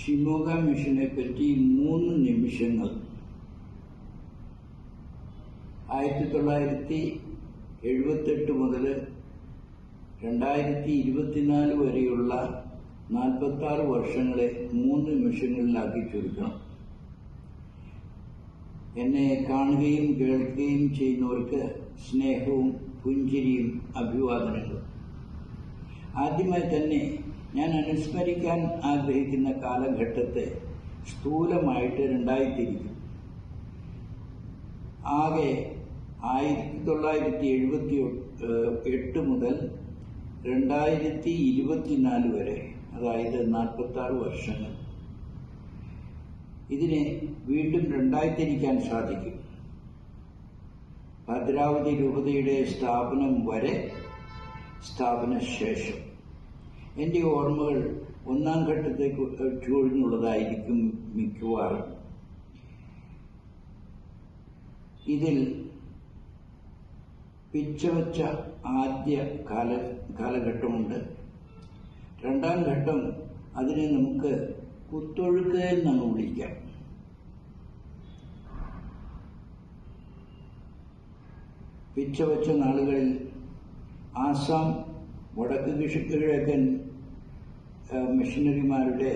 ഷിമോഗ മിഷനെ പറ്റി 3 നിമിഷങ്ങൾ. 1978 മുതൽ 2024 വരെയുള്ള 46 വർഷങ്ങളെ 3 നിമിഷങ്ങളിലാക്കി ചുരുക്കണം. എന്നെ കാണുകയും കേൾക്കുകയും ചെയ്യുന്നവർക്ക് സ്നേഹവും പുഞ്ചിരിയും അഭിവാദനങ്ങളും. ആദ്യമായി തന്നെ ഞാൻ അനുസ്മരിക്കാൻ ആഗ്രഹിക്കുന്ന കാലഘട്ടത്തെ സ്ഥൂലമായിട്ട് 2 തിരിക്കും. ആകെ 1978 മുതൽ 2024 വരെ, അതായത് 46 വർഷങ്ങൾ. ഇതിനെ വീണ്ടും 2 തിരിക്കാൻ സാധിക്കും. ഭദ്രാവതി രൂപതയുടെ സ്ഥാപനം വരെ, സ്ഥാപനശേഷം. എൻ്റെ ഓർമ്മകൾ 1-ാം ഘട്ടത്തെ ചൂഴ്ന്നുള്ളതായിരിക്കും മിക്കവാറും. ഇതിൽ പിച്ചവച്ച ആദ്യ കാലഘട്ടമുണ്ട്. 2-ാം ഘട്ടം, അതിനെ നമുക്ക് കുത്തൊഴുക്ക് എന്നാണ് വിളിക്കാം. പിച്ചവച്ച നാളുകളിൽ ആസാം വടക്ക് കിഴക്കൻ മിഷനറിമാരുടെ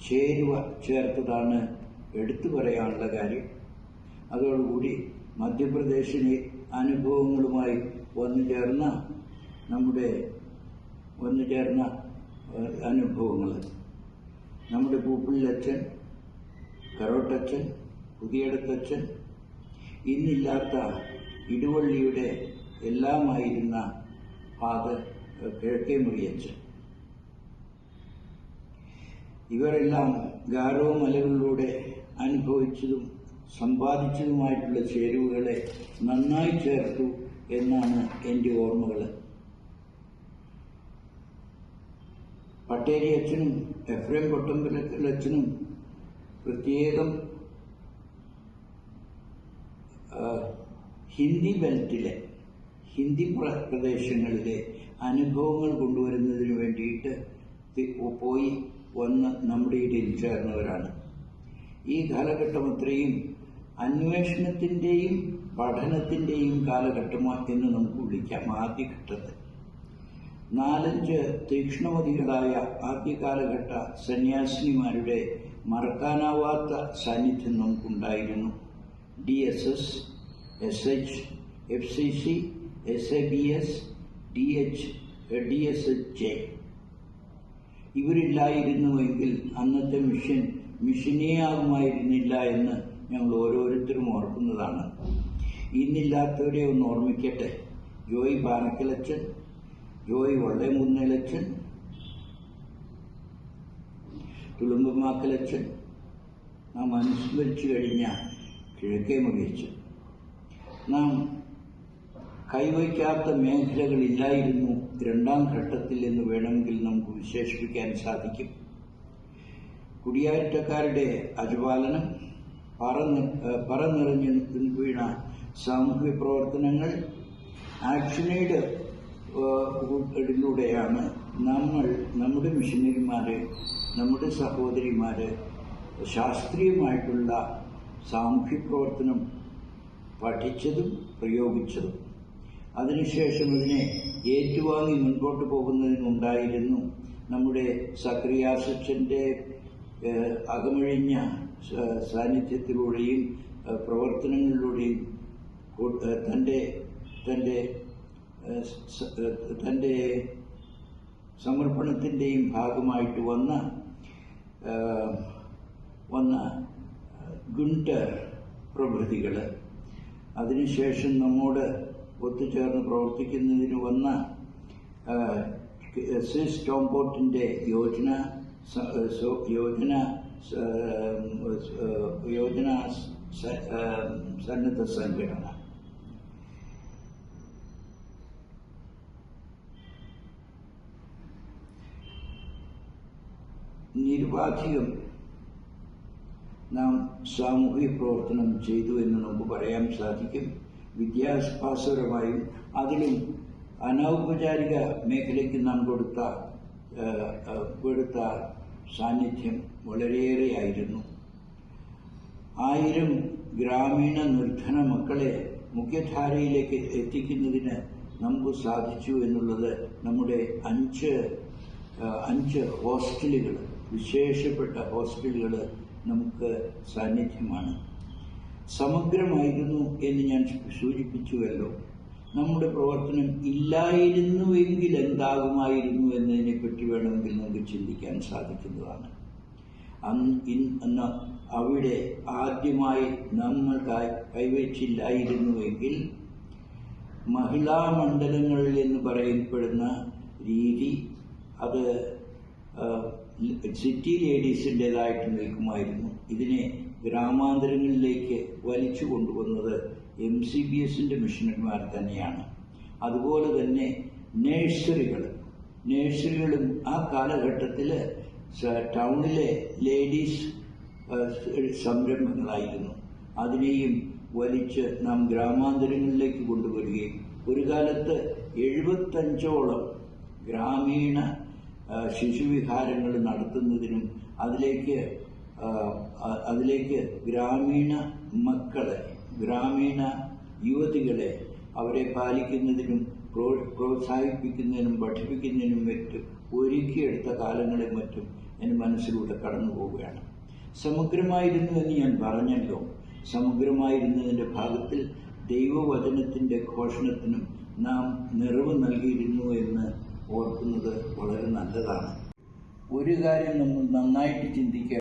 ചേരുവ ചേർത്തതാണ് എടുത്തു പറയാനുള്ള കാര്യം. അതോടുകൂടി മധ്യപ്രദേശിലെ അനുഭവങ്ങളുമായി വന്നു ചേർന്ന അനുഭവങ്ങൾ, നമ്മുടെ പൂപ്പിളിലച്ഛൻ, കരോട്ടച്ഛൻ, പുതിയടത്തച്ഛൻ, ഇന്നില്ലാത്ത ഇടുവള്ളിയുടെ എല്ലാമായിരുന്ന ഫാദർ കിഴക്കേ മുറിയച്ഛൻ, ഇവരെല്ലാം ഗാരോ മലകളിലൂടെ അനുഭവിച്ചതും സമ്പാദിച്ചതുമായിട്ടുള്ള ചേരുവകളെ നന്നായി ചേർത്തു എന്നാണ് എൻ്റെ ഓർമ്മകൾ. പട്ടേരി അച്ഛനും എഫ്രേം പൊട്ടമ്പലച്ചനും പ്രത്യേകം ഹിന്ദി ബെൽറ്റിലെ, ഹിന്ദി പ്രദേശങ്ങളിലെ അനുഭവങ്ങൾ കൊണ്ടുവരുന്നതിന് വേണ്ടിയിട്ട് പോയി വന്ന് നമ്മുടെ ഇടയിൽ ചേർന്നവരാണ്. ഈ കാലഘട്ടം അത്രയും അന്വേഷണത്തിൻ്റെയും പഠനത്തിൻ്റെയും കാലഘട്ടമാണ് എന്ന് നമുക്ക് വിളിക്കാം. ആദ്യഘട്ടത്തിൽ 4-5 തീക്ഷ്ണമതികളായ ആദ്യകാലഘട്ട സന്യാസിനിമാരുടെ മറക്കാനാവാത്ത സാന്നിധ്യം നമുക്കുണ്ടായിരുന്നു. DSS, SH, FCC, SABS, DSJ. ഇവരില്ലായിരുന്നുവെങ്കിൽ അന്നത്തെ മിഷനേയാകുമായിരുന്നില്ല എന്ന് ഞങ്ങൾ ഓരോരുത്തരും ഓർക്കുന്നതാണ്. ഇന്നില്ലാത്തവരെ ഒന്ന് ഓർമ്മിക്കട്ടെ. ജോയി പാനക്കലച്ചൻ, ജോയി വള്ളേമുന്നേലച്ചൻ, തുളുമ്പമാക്കലച്ചൻ, നാം അനുസ്മരിച്ചു കഴിഞ്ഞ കിഴക്കേ മുറിയച്ചൻ. നാം കൈവയ്ക്കാത്ത മേഖലകളില്ലായിരുന്നു 2-ാം ഘട്ടത്തിൽ എന്ന് വേണമെങ്കിൽ നമുക്ക് വിശേഷിപ്പിക്കാൻ സാധിക്കും. കുടിയേറ്റക്കാരുടെ അജപാലനം, പറനിറഞ്ഞു വീണ സാമൂഹ്യ പ്രവർത്തനങ്ങൾ, ആക്ഷനേഡ് ിലൂടെയാണ് നമ്മുടെ മിഷനറിമാര്, നമ്മുടെ സഹോദരിമാര് ശാസ്ത്രീയമായിട്ടുള്ള സാമൂഹ്യ പ്രവർത്തനം പഠിച്ചതും പ്രയോഗിച്ചതും. അതിനുശേഷം ഇതിനെ ഏറ്റുവാങ്ങി മുൻപോട്ട് പോകുന്നതിനുണ്ടായിരുന്നു നമ്മുടെ സക്രിയാസച്ചൻ്റെ അകമഴിഞ്ഞ സാന്നിധ്യത്തിലൂടെയും പ്രവർത്തനങ്ങളിലൂടെയും തൻ്റെ സമർപ്പണത്തിൻ്റെയും ഭാഗമായിട്ട് വന്ന ഗുണ്ടർ പ്രഭൃതികൾ, അതിനുശേഷം നമ്മോട് ഒത്തുചേർന്ന് പ്രവർത്തിക്കുന്നതിന് വന്ന സ്വിസ് ടോംപോർട്ടിൻ്റെ യോജന സന്നദ്ധ സംഘടന, നിരുപാധികം നാം സാമൂഹിക പ്രവർത്തനം ചെയ്തു എന്ന് നമുക്ക് പറയാൻ സാധിക്കും. വിദ്യാഭ്യാസപരമായും അതിലും അനൗപചാരിക മേഖലയ്ക്ക് നാം കൊടുത്ത സാന്നിധ്യം വളരെയേറെയായിരുന്നു. 1000 ഗ്രാമീണ നിർധന മക്കളെ മുഖ്യധാരയിലേക്ക് എത്തിക്കുന്നതിന് നമുക്ക് സാധിച്ചു എന്നുള്ളത് നമ്മുടെ 5 ഹോസ്റ്റലുകൾ, വിശേഷപ്പെട്ട ഹോസ്റ്റലുകൾ നമുക്ക് സാന്നിധ്യമാണ്. സമഗ്രമായിരുന്നു എന്ന് ഞാൻ സൂചിപ്പിച്ചുവല്ലോ. നമ്മുടെ പ്രവർത്തനം ഇല്ലായിരുന്നുവെങ്കിൽ എന്താകുമായിരുന്നു എന്നതിനെപ്പറ്റി വേണമെങ്കിൽ നമുക്ക് ചിന്തിക്കാൻ സാധിക്കുന്നതാണ്. അന്ന് അവിടെ ആദ്യമായി നമ്മൾ കൈവച്ചില്ലായിരുന്നുവെങ്കിൽ മഹിളാ മണ്ഡലങ്ങളിൽ എന്ന് പറയപ്പെടുന്ന രീതി അത് സിറ്റി ലേഡീസിൻ്റെതായിട്ട് നിൽക്കുമായിരുന്നു. ഇതിനെ ഗ്രാമാന്തരങ്ങളിലേക്ക് വലിച്ചു കൊണ്ടുവന്നത് MCBSൻ്റെ മിഷണറിമാർ തന്നെയാണ്. അതുപോലെ തന്നെ നേഴ്സറികളും ആ കാലഘട്ടത്തിൽ ടൗണിലെ ലേഡീസ് സംരംഭങ്ങളായിരുന്നു. അതിനെയും വലിച്ച് നാം ഗ്രാമാന്തരങ്ങളിലേക്ക് കൊണ്ടുവരികയും ഒരു കാലത്ത് 75ഓളം ഗ്രാമീണ ശിശുവിഹാരങ്ങൾ നടത്തുന്നതിനും അതിലേക്ക് ഗ്രാമീണ മക്കളെ, ഗ്രാമീണ യുവതികളെ അവരെ പാലിക്കുന്നതിനും പ്രോത്സാഹിപ്പിക്കുന്നതിനും പഠിപ്പിക്കുന്നതിനും മറ്റും ഒരുക്കിയെടുത്ത കാലങ്ങളും മറ്റും എൻ്റെ മനസ്സിലൂടെ കടന്നു പോവുകയാണ്. സമഗ്രമായിരുന്നു എന്ന് ഞാൻ പറഞ്ഞല്ലോ. സമഗ്രമായിരുന്നതിൻ്റെ ഭാഗത്തിൽ ദൈവവചനത്തിൻ്റെ ഘോഷണത്തിനും നാം നിറവ് നൽകിയിരുന്നു എന്ന് ഓർക്കുന്നത് വളരെ നല്ലതാണ്. ഒരു കാര്യം നമ്മൾ നന്നായിട്ട് ചിന്തിക്കുക.